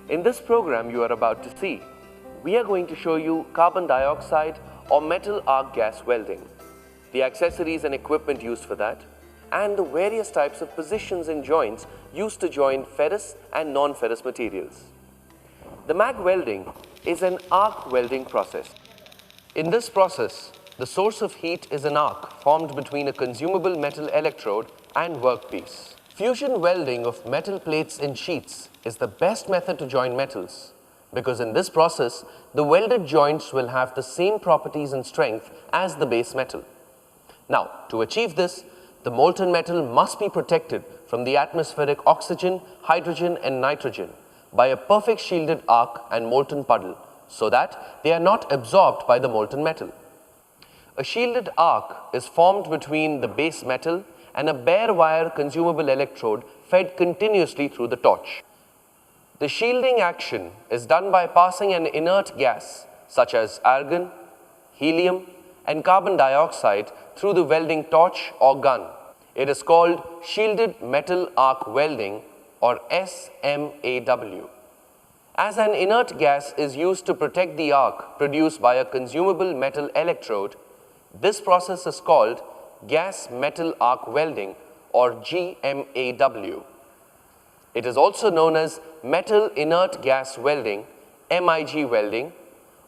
In this program you are about to see, we are going to show you carbon dioxide or metal arc gas welding, the accessories and equipment used for that, and the various types of positions and joints used to join ferrous and non-ferrous materials. The MAG welding is an arc welding process. In this process, the source of heat is an arc formed between a consumable metal electrode and workpiece. Fusion welding of metal plates in sheets is the best method to join metals because in this process, the welded joints will have the same properties and strength as the base metal. Now, to achieve this, the molten metal must be protected from the atmospheric oxygen, hydrogen and nitrogen by a perfect shielded arc and molten puddle so that they are not absorbed by the molten metal. A shielded arc is formed between the base metal and a bare wire consumable electrode fed continuously through the torch. The shielding action is done by passing an inert gas such as argon, helium and carbon dioxide through the welding torch or gun. It is called shielded metal arc welding or SMAW. As an inert gas is used to protect the arc produced by a consumable metal electrode, this process is called gas metal arc welding or GMAW. It is also known as metal inert gas welding, MIG welding,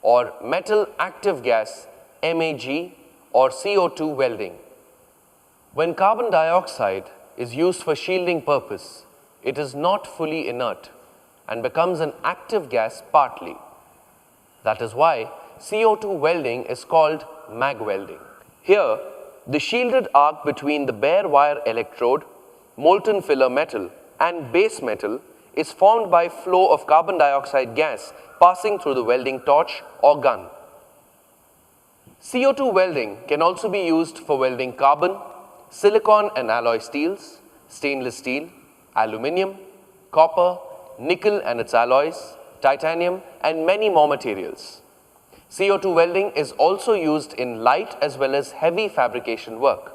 or metal active gas, MAG, or CO2 welding. When carbon dioxide is used for shielding purpose, it is not fully inert and becomes an active gas partly. That is why CO2 welding is called MAG welding. Here, the shielded arc between the bare wire electrode, molten filler metal, and base metal is formed by flow of carbon dioxide gas passing through the welding torch or gun. CO2 welding can also be used for welding carbon, silicon and alloy steels, stainless steel, aluminium, copper, nickel and its alloys, titanium, and many more materials. CO2 welding is also used in light as well as heavy fabrication work.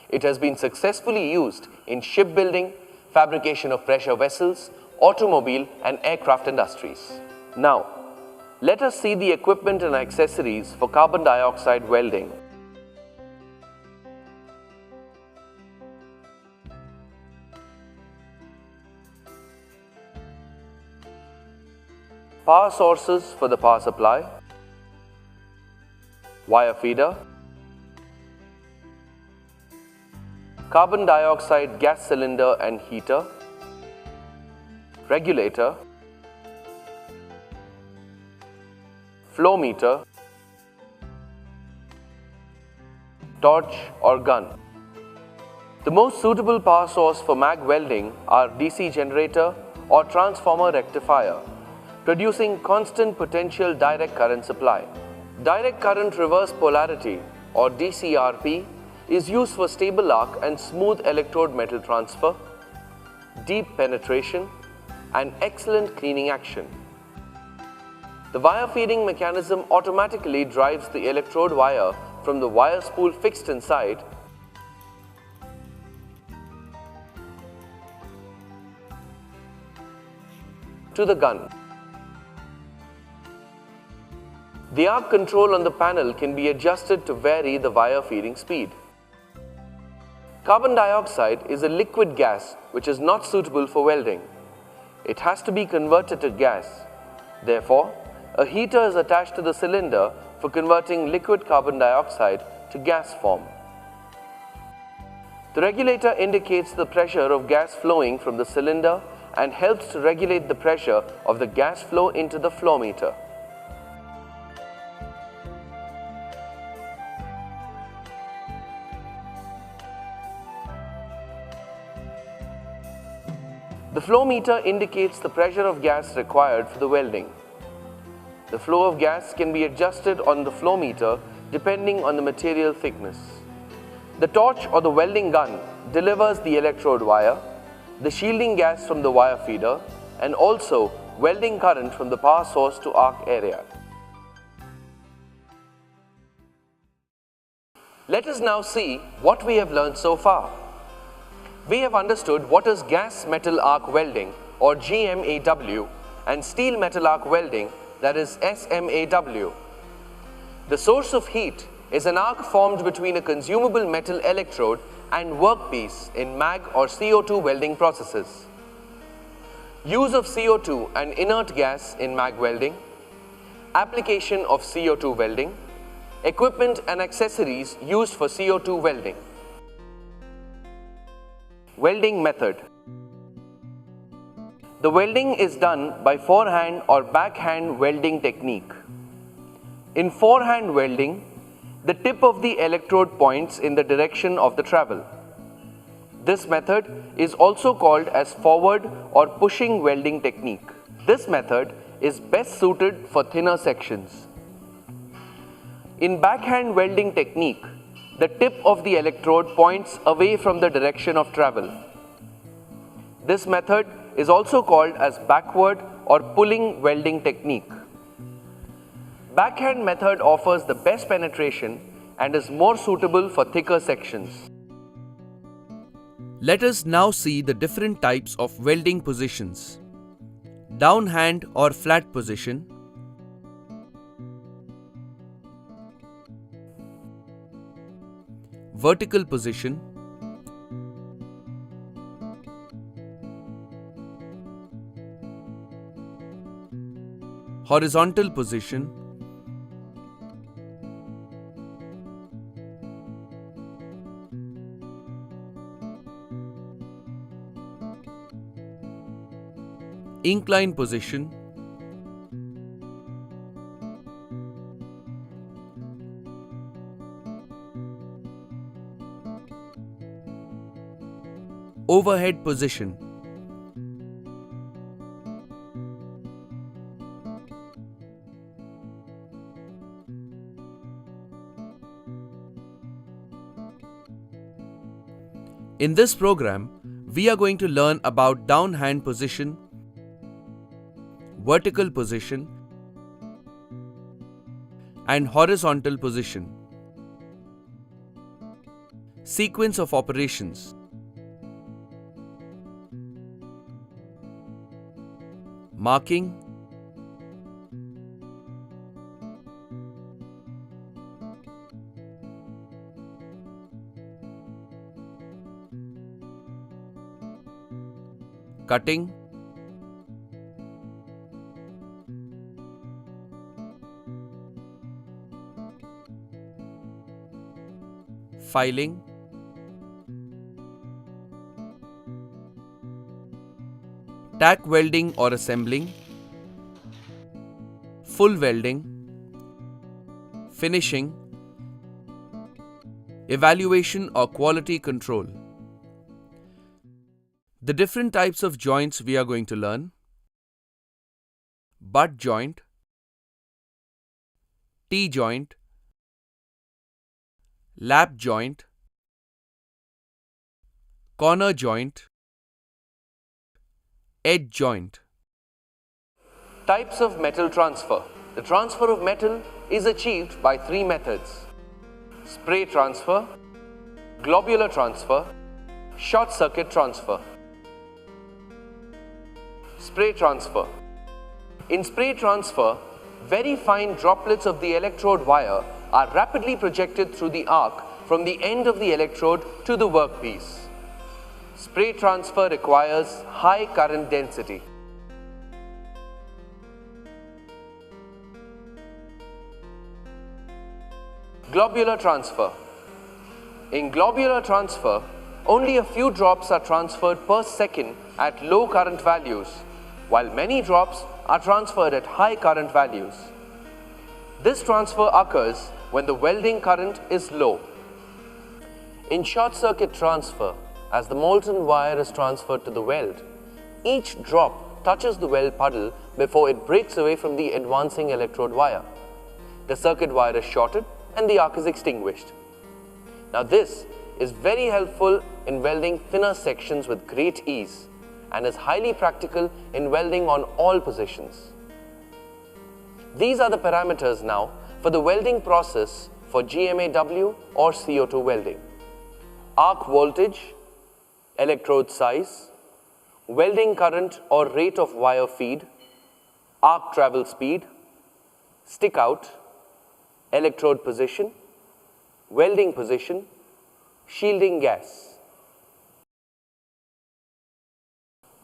It has been successfully used in shipbuilding, fabrication of pressure vessels, automobile and aircraft industries. Now, let us see the equipment and accessories for carbon dioxide welding. Power sources for the power supply, wire feeder, carbon dioxide gas cylinder and heater, regulator, flow meter, torch or gun. The most suitable power source for MAG welding are DC generator or transformer rectifier, producing constant potential direct current supply. Direct current reverse polarity or DCRP is used for stable arc and smooth electrode metal transfer, deep penetration, and excellent cleaning action. The wire feeding mechanism automatically drives the electrode wire from the wire spool fixed inside to the gun. The arc control on the panel can be adjusted to vary the wire feeding speed. Carbon dioxide is a liquid gas which is not suitable for welding. It has to be converted to gas. Therefore, a heater is attached to the cylinder for converting liquid carbon dioxide to gas form. The regulator indicates the pressure of gas flowing from the cylinder and helps to regulate the pressure of the gas flow into the flow meter. The flow meter indicates the pressure of gas required for the welding. The flow of gas can be adjusted on the flow meter depending on the material thickness. The torch or the welding gun delivers the electrode wire, the shielding gas from the wire feeder, and also welding current from the power source to arc area. Let us now see what we have learned so far. We have understood what is gas metal arc welding or GMAW and steel metal arc welding, that is SMAW. The source of heat is an arc formed between a consumable metal electrode and workpiece in MAG or CO2 welding processes. Use of CO2 and inert gas in MAG welding, application of CO2 welding, equipment and accessories used for CO2 welding. Welding method. The welding is done by forehand or backhand welding technique. In forehand welding, the tip of the electrode points in the direction of the travel. This method is also called as forward or pushing welding technique. This method is best suited for thinner sections. In backhand welding technique, the tip of the electrode points away from the direction of travel. This method is also called as backward or pulling welding technique. Backhand method offers the best penetration and is more suitable for thicker sections. Let us now see the different types of welding positions. Downhand or flat position, vertical position, horizontal position, incline position, overhead position. In this program, we are going to learn about downhand position, vertical position, and horizontal position. Sequence of operations. Marking, cutting, filing, tack welding or assembling, full welding, finishing, evaluation or quality control. The different types of joints we are going to learn: butt joint, T-joint, lap joint, corner joint, edge joint. Types of metal transfer. The transfer of metal is achieved by three methods: spray transfer, globular transfer, short circuit transfer. Spray transfer. In spray transfer, very fine droplets of the electrode wire are rapidly projected through the arc from the end of the electrode to the workpiece. Spray transfer requires high current density. Globular transfer. In globular transfer, only a few drops are transferred per second at low current values, while many drops are transferred at high current values. This transfer occurs when the welding current is low. In short circuit transfer, as the molten wire is transferred to the weld, each drop touches the weld puddle before it breaks away from the advancing electrode wire. The circuit wire is shorted and the arc is extinguished. Now this is very helpful in welding thinner sections with great ease and is highly practical in welding on all positions. These are the parameters now for the welding process for GMAW or CO2 welding: arc voltage, electrode size, welding current or rate of wire feed, arc travel speed, stick out, electrode position, welding position, shielding gas.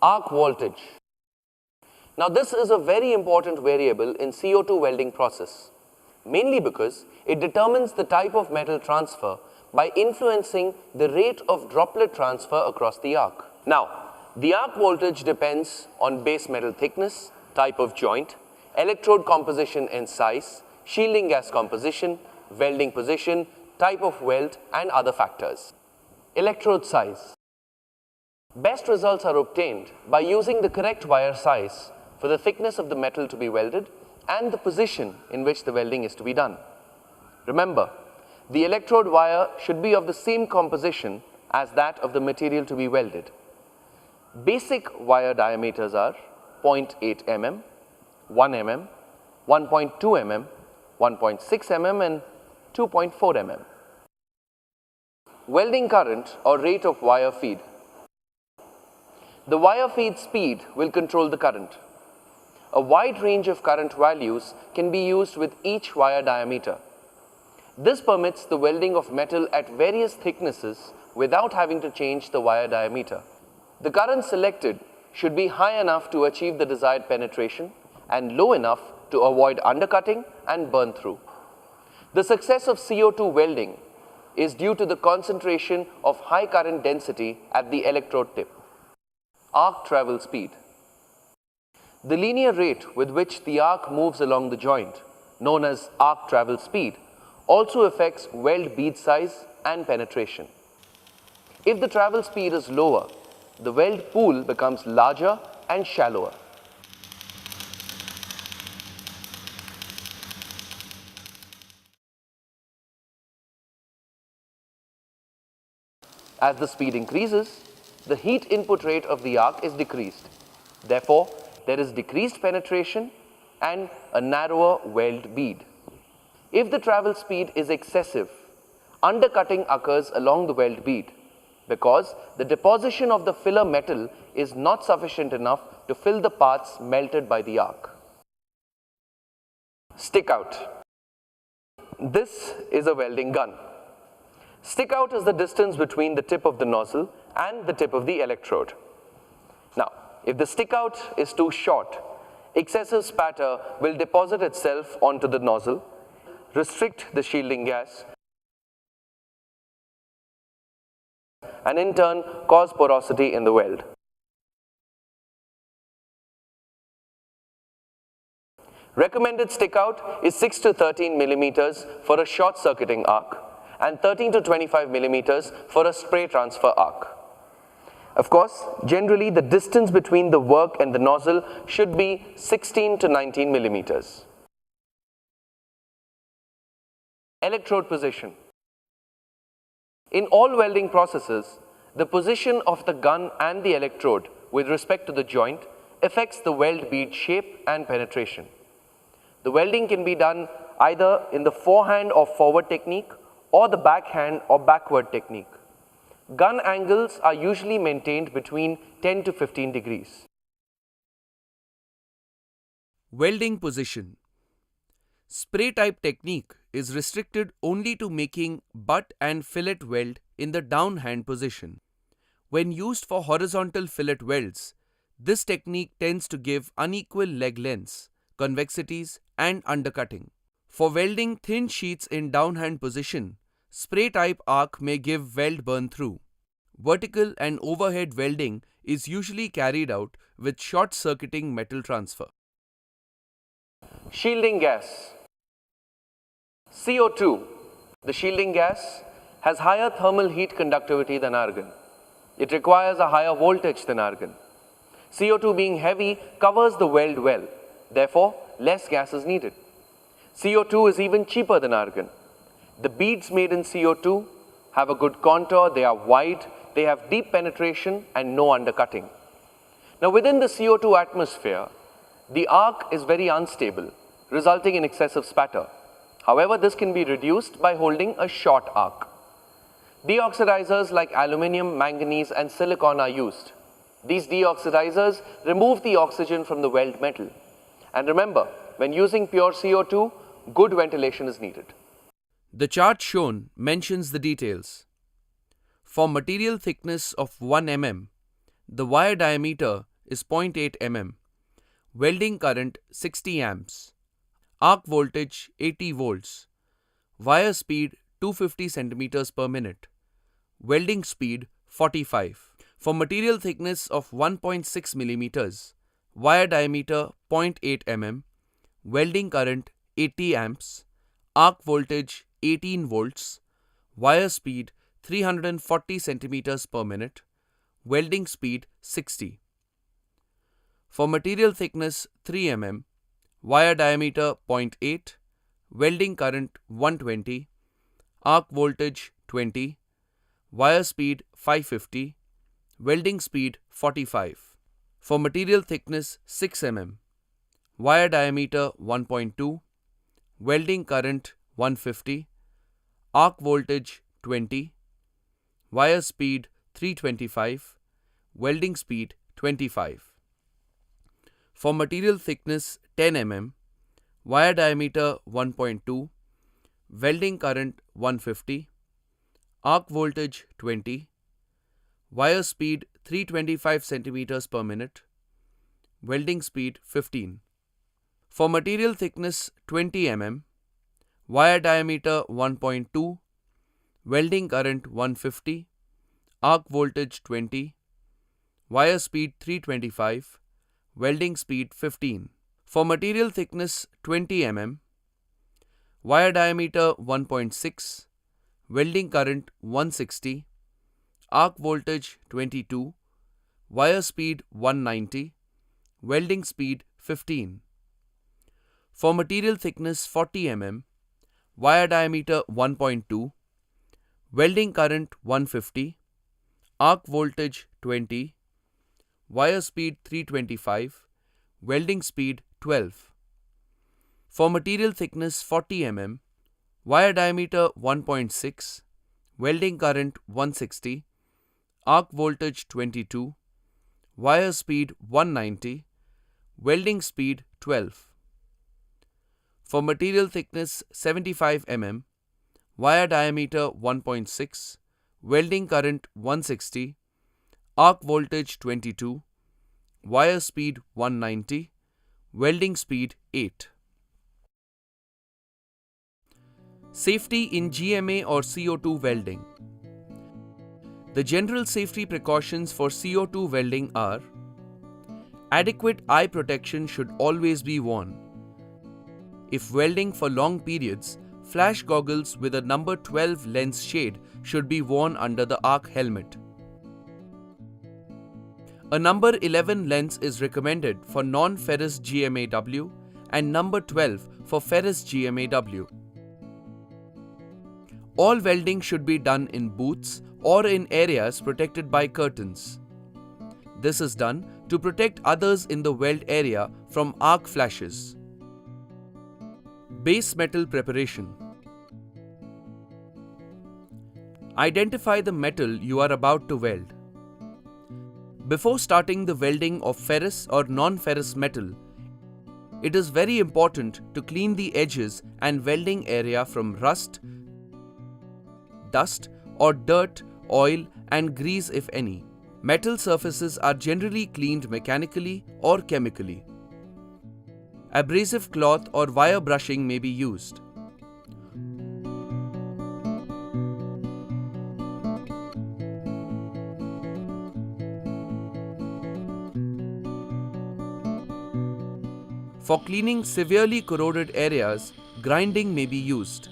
Arc voltage. Now this is a very important variable in CO2 welding process, mainly because it determines the type of metal transfer by influencing the rate of droplet transfer across the arc. Now, the arc voltage depends on base metal thickness, type of joint, electrode composition and size, shielding gas composition, welding position, type of weld, and other factors. Electrode size. Best results are obtained by using the correct wire size for the thickness of the metal to be welded and the position in which the welding is to be done. Remember, the electrode wire should be of the same composition as that of the material to be welded. Basic wire diameters are 0.8 mm, 1 mm, 1.2 mm, 1.6 mm and 2.4 mm. Welding current or rate of wire feed. The wire feed speed will control the current. A wide range of current values can be used with each wire diameter. This permits the welding of metal at various thicknesses without having to change the wire diameter. The current selected should be high enough to achieve the desired penetration and low enough to avoid undercutting and burn through. The success of CO2 welding is due to the concentration of high current density at the electrode tip. Arc travel speed. The linear rate with which the arc moves along the joint, known as arc travel speed, also affects weld bead size and penetration. If the travel speed is lower, the weld pool becomes larger and shallower. As the speed increases, the heat input rate of the arc is decreased. Therefore, there is decreased penetration and a narrower weld bead. If the travel speed is excessive, undercutting occurs along the weld bead because the deposition of the filler metal is not sufficient enough to fill the parts melted by the arc. Stick out. This is a welding gun. Stick out is the distance between the tip of the nozzle and the tip of the electrode. Now, if the stick out is too short, excessive spatter will deposit itself onto the nozzle, restrict the shielding gas, and in turn cause porosity in the weld. Recommended stick out is 6 to 13 millimeters for a short circuiting arc and 13 to 25 millimeters for a spray transfer arc. Of course, generally the distance between the work and the nozzle should be 16 to 19 millimeters. Electrode position. In all welding processes, the position of the gun and the electrode with respect to the joint affects the weld bead shape and penetration. The welding can be done either in the forehand or forward technique or the backhand or backward technique. Gun angles are usually maintained between 10 to 15 degrees. Welding position. Spray type technique is restricted only to making butt and fillet weld in the downhand position. When used for horizontal fillet welds, this technique tends to give unequal leg lengths, convexities, and undercutting. For welding thin sheets in downhand position, spray type arc may give weld burn through. Vertical and overhead welding is usually carried out with short circuiting metal transfer. Shielding gas. CO2, the shielding gas, has higher thermal heat conductivity than argon. It requires a higher voltage than argon. CO2 being heavy covers the weld well, therefore less gas is needed. CO2 is even cheaper than argon. The beads made in CO2 have a good contour, they are wide, they have deep penetration and no undercutting. Now within the CO2 atmosphere, the arc is very unstable, resulting in excessive spatter. However, this can be reduced by holding a short arc. Deoxidizers like aluminium, manganese and silicon are used. These deoxidizers remove the oxygen from the weld metal And remember, when using pure CO2, good ventilation is needed. The chart shown mentions the details. For material thickness of 1 mm, the wire diameter is 0.8 mm, welding current 60 amps, arc voltage 80 volts, wire speed 250 centimeters per minute, welding speed 45. For material thickness of 1.6 millimeters, wire diameter 0.8 mm, welding current 80 amps, arc voltage 18 volts, wire speed 340 centimeters per minute, welding speed 60. For material thickness 3 mm, wire diameter 0.8, welding current 120, arc voltage 20, wire speed 550, welding speed 45. For material thickness 6 mm, wire diameter 1.2, welding current 150, arc voltage 20, wire speed 325, welding speed 25. For material thickness 10 mm, wire diameter 1.2, welding current 150, arc voltage 20, wire speed 325 centimeters per minute, welding speed 15. For material thickness 20 mm, wire diameter 1.2, welding current 150, arc voltage 20, wire speed 325, welding speed 15. For material thickness 20 mm, wire diameter 1.6, welding current 160, arc voltage 22, wire speed 190, welding speed 15. For material thickness 40 mm, wire diameter 1.2, welding current 150, arc voltage 20, wire speed 325, welding speed 12. For material thickness 40 mm, wire diameter 1.6, welding current 160, arc voltage 22, wire speed 190, welding speed 12. For material thickness 75 mm, wire diameter 1.6, welding current 160, arc voltage 22, wire speed 190, welding speed 8. Safety in GMA or CO2 welding. The general safety precautions for CO2 welding are: adequate eye protection should always be worn. If welding for long periods, flash goggles with a number 12 lens shade should be worn under the arc helmet. A number 11 lens is recommended for non-ferrous GMAW and number 12 for ferrous GMAW. All welding should be done in booths or in areas protected by curtains. This is done to protect others in the weld area from arc flashes. Base metal preparation. Identify the metal you are about to weld. Before starting the welding of ferrous or non-ferrous metal, it is very important to clean the edges and welding area from rust, dust or dirt, oil and grease if any. Metal surfaces are generally cleaned mechanically or chemically. Abrasive cloth or wire brushing may be used. For cleaning severely corroded areas, grinding may be used.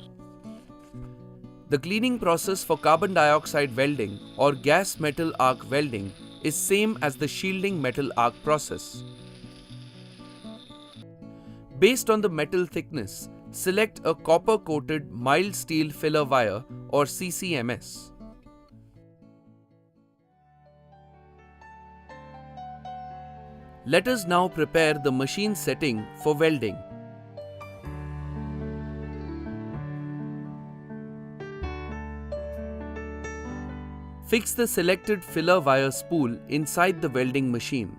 The cleaning process for carbon dioxide welding or gas metal arc welding is same as the shielding metal arc process. Based on the metal thickness, select a copper-coated mild steel filler wire or CCMS. Let us now prepare the machine setting for welding. Fix the selected filler wire spool inside the welding machine.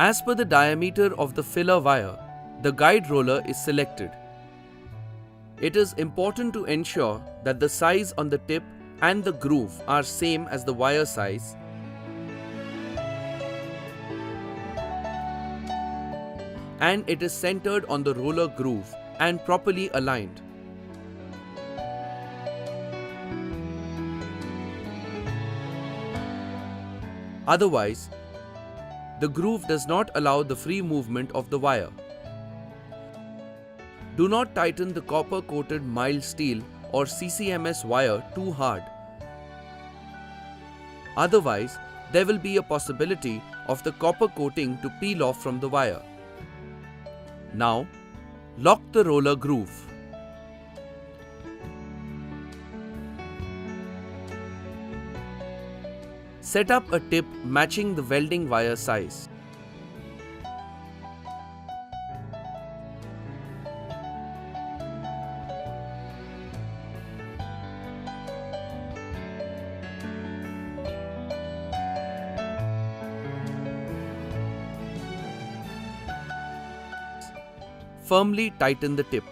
As per the diameter of the filler wire, the guide roller is selected. It is important to ensure that the size on the tip and the groove are same as the wire size, and it is centered on the roller groove and properly aligned. Otherwise, the groove does not allow the free movement of the wire. Do not tighten the copper-coated mild steel or CCMS wire too hard. Otherwise, there will be a possibility of the copper coating to peel off from the wire. Now, lock the roller groove. Set up a tip matching the welding wire size. Firmly tighten the tip.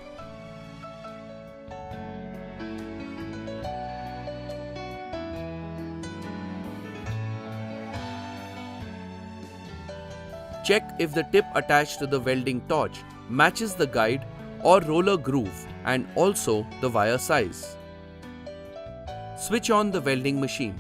Check if the tip attached to the welding torch matches the guide or roller groove and also the wire size. Switch on the welding machine.